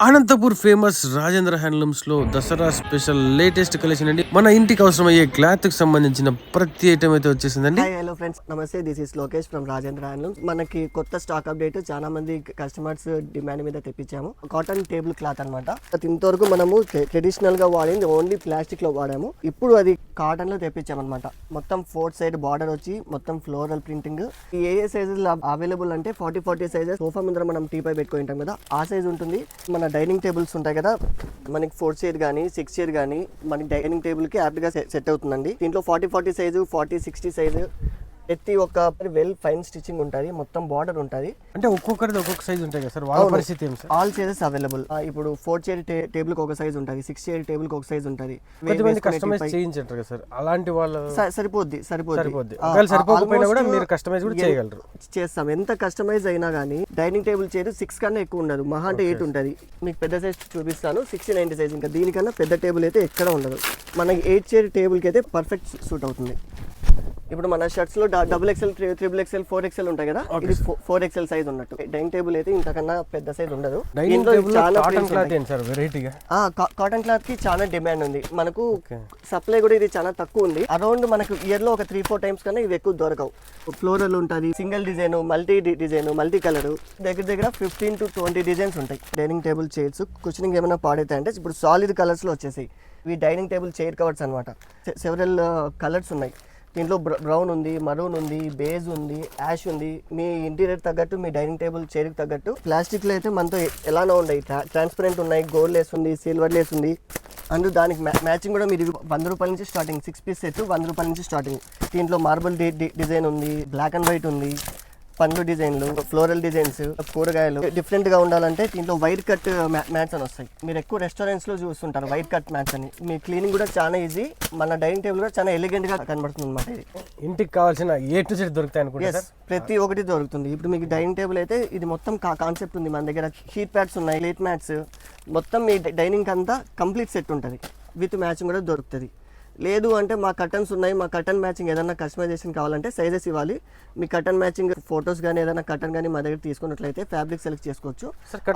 Anantapur famous Rajendra handlooms లో Dasara special latest collection అండి. మన ఇంటికి అవసరమయ్యే క్లాత్ కి సంబంధించిన ప్రతి ఐటమ్ అయితే వచ్చేసిందండి. హాయ్ హలో ఫ్రెండ్స్, నమస్తే. This is Lokesh from Rajendra handlooms. మనకి కొత్త స్టాక్ అప్డేట్ చాలా మంది కస్టమర్స్ డిమాండ్ మీద తెప్పించాము. కాటన్ టేబుల్ క్లాత్ అనమాట. ఇంతవరకు మనము ట్రెడిషనల్ గా వాడింది ఓన్లీ ప్లాస్టిక్ లో వాడాము. ఇప్పుడు అది కాటన్ లో తెప్పించాము అనమాట. మొత్తం 4 సైడ్ బార్డర్ వచ్చి మొత్తం ఫ్లోరల్ ప్రింటింగ్. ఏ సైజెస్ అవైలబుల్ అంటే 40 సైజెస్. సోఫా ముందర మనం టీపై పెట్టుకుని ఉంటాం కదా, ఆ సైజ్ ఉంటుంది. మన డైనింగ్ టేబుల్స్ ఉంటాయి కదా, మనకి 4 చైర్ కానీ 6 చైర్ కానీ మనకి డైనింగ్ టేబుల్ కి యాప్ట్ గా సెట్ అవుతుందండి. దీంట్లో 40 సైజు, 40-60 సైజు ప్రతి ఒక్క వెల్ ఫైన్ స్టిచ్చింగ్ ఉంటుంది. మొత్తం బార్డర్ ఉంటుంది. అంటే ఒక్కొక్కరిది ఒక్కొక్క సైజ్ ఉంటాయి కదా సార్, వాళ్ళ పరిస్థితి ఏం సార్? All sizes available. ఇప్పుడు 4 చైర్ టేబుల్ కి ఒక సైజ్ ఉంటుంది, 6 చైర్ టేబుల్ కి ఒక సైజ్ ఉంటుంది. కొంతమంది కస్టమైజ్ చేయించారు కదా సార్, అలాంటి వాళ్ళు సరిపోద్ది. ఒకవేళ సరిపోకపోయినా కూడా మీరు కస్టమైజ్ కూడా చేయగలరు. చేస్తాం. ఎంత కస్టమైజ్ అయినా కానీ డైనింగ్ టేబుల్ చైర్ 6 కన్నా ఎక్కువ ఉండదు, మహా అంటే 8 ఉంటుంది. మీకు పెద్ద సైజ్ చూపిస్తాను, 60-90 సైజ్. ఇంకా దీనికన్నా పెద్ద టేబుల్ అయితే ఎక్కడ ఉండదు. మనకి 8 చైర్ టేబుల్ కి అయితే పర్ఫెక్ట్ సూట్ అవుతుంది. ఇప్పుడు మన షర్ట్స్ లో XXL, XXL, 4XL ఉంటాయి కదా, ఇది 4XL సైజ్ ఉన్నట్టు. డైనింగ్ టేబుల్ అయితే ఇంతకన్నా పెద్ద సైజ్ ఉండదు. కాటన్ క్లాత్ కి చాలా డిమాండ్ ఉంది. మనకు సప్లై కూడా ఇది చాలా తక్కువ ఉంది. అరౌండ్ మనకు ఇయర్ లో ఒక 3-4 టైమ్స్ కన్నా ఇవి ఎక్కువ దొరకవు. ఫ్లోరల్ ఉంటుంది, single design, multi design, multi colour, దగ్గర 15-20 డిజైన్స్ ఉంటాయి. డైనింగ్ టేబుల్ చైర్స్ కుషనింగ్ ఏమైనా పాడైతే అంటే ఇప్పుడు సాలిడ్ కలర్స్ లో వచ్చేసాయి. ఇవి డైనింగ్ టేబుల్ చైర్ కవర్స్ అనమాట. సెవెరల్ కలర్స్ ఉన్నాయి. దీంట్లో బ్రౌన్ ఉంది, మరూన్ ఉంది, బేజ్ ఉంది, యాష్ ఉంది. మీ ఇంటీరియర్ తగ్గట్టు, మీ డైనింగ్ టేబుల్ చైర్కి తగ్గట్టు. ప్లాస్టిక్లో అయితే మనతో ఎలానో ఉన్నాయి, ట్రాన్స్పరెంట్ ఉన్నాయి, గోల్డ్ లేస్ ఉంది, సిల్వర్ లేస్ ఉంది. అండ్ దానికి మ్యాచింగ్ కూడా మీరు 100 రూపాయల నుంచి స్టార్టింగ్. 6 పీస్ సెట్ 100 రూపాయల నుంచి స్టార్టింగ్. దీంట్లో మార్బుల్ డిజైన్ ఉంది, బ్లాక్ అండ్ వైట్ ఉంది, పండ్లు డిజైన్లు, ఫ్లోరల్ డిజైన్స్, కూరగాయలు. డిఫరెంట్ గా ఉండాలంటే దీంట్లో వైట్ కట్ మ్యాట్స్ అని వస్తాయి. మీరు ఎక్కువ రెస్టారెంట్స్ లో చూస్తుంటారు వైట్ కట్ మ్యాట్స్ అని. మీ క్లీనింగ్ కూడా చాలా ఈజీ. మన డైనింగ్ టేబుల్ కూడా చాలా ఎలిగెంట్ గా కనబడుతుంది అనమాట. ఇది ఇంటికి కావాల్సిన ఏ టు జెడ్ దొరుకుతాయి అనుకుంటా. ప్రతి ఒక్కటి దొరుకుతుంది. ఇప్పుడు మీకు డైనింగ్ టేబుల్ అయితే ఇది మొత్తం కాన్సెప్ట్ ఉంది. మన దగ్గర హీట్ ప్యాడ్స్ ఉన్నాయి, ప్లేట్ మ్యాట్స్, మొత్తం మీ డైనింగ్ అంతా కంప్లీట్ సెట్ ఉంటుంది. విత్ మ్యాచింగ్ కూడా దొరుకుతుంది. లేదు అంటే మా కర్టన్స్ ఉన్నాయి, మా కర్టన్ మ్యాచింగ్ ఏదైనా కస్టమైజేషన్ కావాలంటే సైజెస్ ఇవ్వాలి. మీ కర్టన్ మ్యాచింగ్ ఫొటోస్ కానీ ఏదైనా కర్టన్ కానీ మా దగ్గర తీసుకున్నట్లయితే ఫ్యాబ్రిక్ సెలెక్ట్ చేసుకోవచ్చు.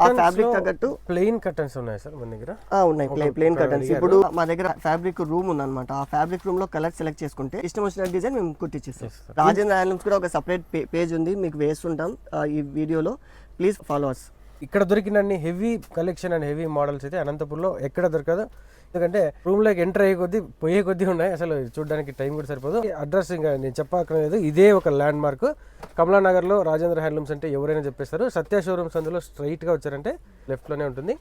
ఆ ఫ్యాబ్రిక్ తగ్గట్టు ప్లెయిన్ కర్టన్స్ ఉన్నాయి సార్ మన దగ్గర. ఉన్నాయి ప్లెయిన్ కర్టన్స్. ఇప్పుడు మా దగ్గర ఫ్యాబ్రిక్ రూమ్ ఉందన్నమాట. ఆ ఫ్యాబ్రిక్ రూమ్ లో కలర్ సెలెక్ట్ చేసుకుంటే ఇష్టం వచ్చిన డిజైన్ మేము కుట్టించేస్తాం. రాజేంద్ర హ్యాండ్లూమ్స్ కూడా ఒక సపరేట్ పేజ్ ఉంది, మీకు వేస్తుంటాం ఈ వీడియోలో. Please follow us. ఇక్కడ దొరికినన్ని heavy collection and heavy models అయితే అనంతపూర్లో ఎక్కడ దొరకదు. ఎందుకంటే రూమ్ లోకి ఎంటర్ అయ్యే కొద్దీ పోయే కొద్దీ ఉన్నాయి. అసలు చూడడానికి టైం కూడా సరిపోదు. అడ్రస్ ఇంకా నేను చెప్పక్కర్లేదు, ఇదే ఒక ల్యాండ్ మార్క్. కమలానగర్లో రాజేంద్ర హ్యాండ్లూమ్స్ అంటే ఎవరైనా చెప్పేస్తారు. సత్య షోరూమ్స్ అందులో స్ట్రైట్గా వచ్చారంటే లెఫ్ట్లోనే ఉంటుంది.